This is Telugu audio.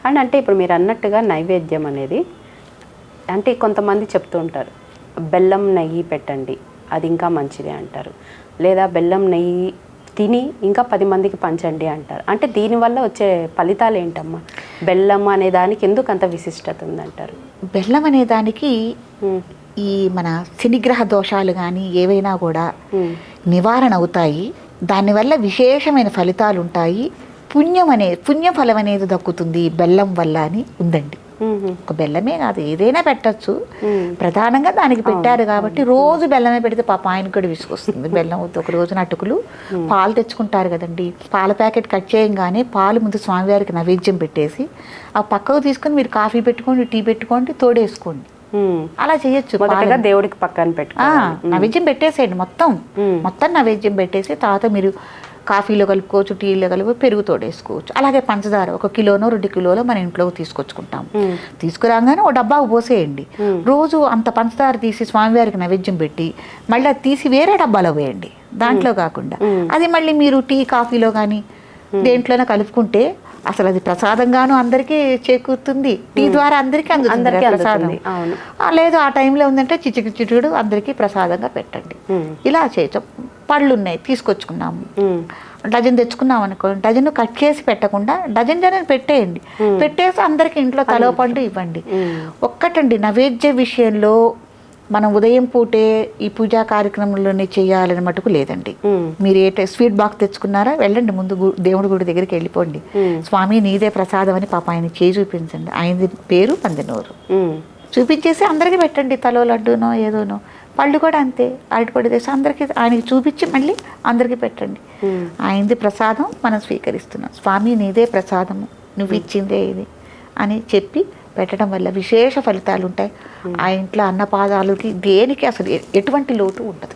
అండ్ అంటే ఇప్పుడు మీరు అన్నట్టుగా నైవేద్యం అనేది అంటే కొంతమంది చెప్తూ ఉంటారు, బెల్లం నెయ్యి పెట్టండి అది ఇంకా మంచిది అంటారు, లేదా బెల్లం నెయ్యి తిని ఇంకా 10 మందికి పంచండి అంటారు. అంటే దీనివల్ల వచ్చే ఫలితాలు ఏంటమ్మా? బెల్లం అనే దానికి ఎందుకు అంత విశిష్టత ఉందంటారు? బెల్లం అనే దానికి ఈ మన శనిగ్రహ దోషాలు కానీ ఏవైనా కూడా నివారణ అవుతాయి. దానివల్ల విశేషమైన ఫలితాలు ఉంటాయి. పుణ్యఫలం అనేది దక్కుతుంది బెల్లం వల్ల అని ఉందండి. ఒక బెల్లమే కాదు, ఏదైనా పెట్టచ్చు. ప్రధానంగా దానికి పెట్టారు కాబట్టి రోజు బెల్లమే పెడితే పాప ఆయనకు కూడా విసుకొస్తుంది. బెల్లం ఒక రోజున అటుకులు పాలు తెచ్చుకుంటారు కదండి, పాల ప్యాకెట్ కట్ చేయంగానే పాలు ముందు స్వామివారికి నైవేద్యం పెట్టేసి ఆ పక్కకు తీసుకొని మీరు కాఫీ పెట్టుకోండి, టీ పెట్టుకోండి, తోడేసుకోండి. అలా చేయొచ్చు. దేవుడికి పక్కన పెట్టుకోండి, నైవేద్యం పెట్టేసేయండి. మొత్తం నైవేద్యం పెట్టేసి తర్వాత మీరు కాఫీలో కలుపుకోవచ్చు, టీలో కలుపు, పెరుగు తోడేసుకోవచ్చు. అలాగే పంచదార 1 కిలోనో 2 కిలోలో మన ఇంట్లోకి తీసుకొచ్చుకుంటాం. తీసుకురాగానే ఓ డబ్బాకు పోసేయండి. రోజు అంత పంచదార తీసి స్వామివారికి నైవేద్యం పెట్టి మళ్ళీ అది తీసి వేరే డబ్బాలో వేయండి, దాంట్లో కాకుండా. అది మళ్ళీ మీరు టీ కాఫీలో కానీ దేంట్లోనే కలుపుకుంటే అసలు అది ప్రసాదంగాను అందరికీ చేకూరుతుంది. టీ ద్వారా అందరికీ అందుతుంది ప్రసాదం. లేదు ఆ టైంలో ఉందంటే చిచుడు అందరికీ ప్రసాదంగా పెట్టండి. ఇలా చేయటం. పళ్ళు ఉన్నాయి తీసుకొచ్చుకున్నాము, డజన్ తెచ్చుకున్నాం అనుకోండి, డజన్ కట్ చేసి పెట్టకుండా డజన్ పెట్టేయండి. పెట్టేసి అందరికీ ఇంట్లో తలో పండు ఇవ్వండి. ఒక్కటండి, నైవేద్య విషయంలో మనం ఉదయం పూటే ఈ పూజా కార్యక్రమంలోనే చేయాలని మటుకు లేదండి. మీరు స్వీట్ బాక్స్ తెచ్చుకున్నారా, వెళ్ళండి ముందు దేవుడి గుడి దగ్గరికి వెళ్ళిపోండి. స్వామి నీదే ప్రసాదం అని పాప ఆయన చేయి చూపించండి. ఆయన పేరు పందినూరు చూపించేసి అందరికీ పెట్టండి. తలో లడ్డూనో ఏదోనో. పళ్ళు కూడా అంతే, అరటిపడి తెసి అందరికీ ఆయనకి చూపించి మళ్ళీ అందరికీ పెట్టండి. ఆయనది ప్రసాదం మనం స్వీకరిస్తున్నాం. స్వామి నీదే ప్రసాదము, నువ్వు ఇచ్చిందే ఇది అని చెప్పి పెట్టడం వల్ల విశేష ఫలితాలు ఉంటాయి. ఆ ఇంట్లో అన్నపాదాలకి దేనికి అసలు ఎటువంటి లోటు ఉండదు.